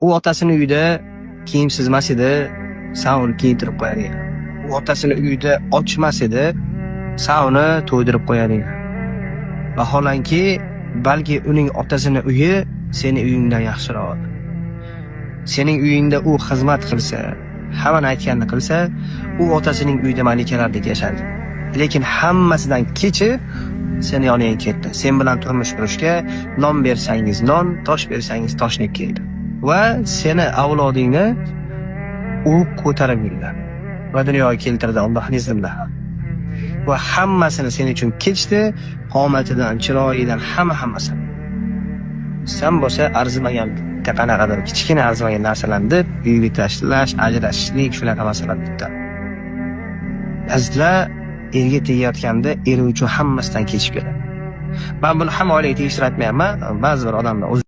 U otasini uyida kiyimsiz emas edi, sen uni kiyintirib qo'yar edi. U otasini uyida ochmas edi, sen uni to'ydirib qo'yar edi. Vaholanki, balki uning otasini uyi seni uyingdan yaxshiroq. Sening uyingda u xizmat qilsa, hamma aytganini qilsa, u otasining uyida malikalardek yashardi. Lekin hammasidan kechib seni yoniga ketdi. Sen bilan turmush qurishga non bersangiz non, tosh bersangiz toshnik keldi. Va seni avlodingni u ko'tarib yurdi va dunyoga keltirdi Allohning izniyle. Va hammasini sen uchun kechdi, qomatidan, chiroyidan, hammasi. Sen bo'lsa arzimagan qanaqadir kichkina arzimagan narsalarni deb uyga tashlash, ajrashishlik shunaqa masalalar bitta. Bizlar erga tegayotganda eri uchun hammasidan kechib keladi. Men buni hamma oilaga tegishtirib aytmayapman. Ba'zi bir odamlar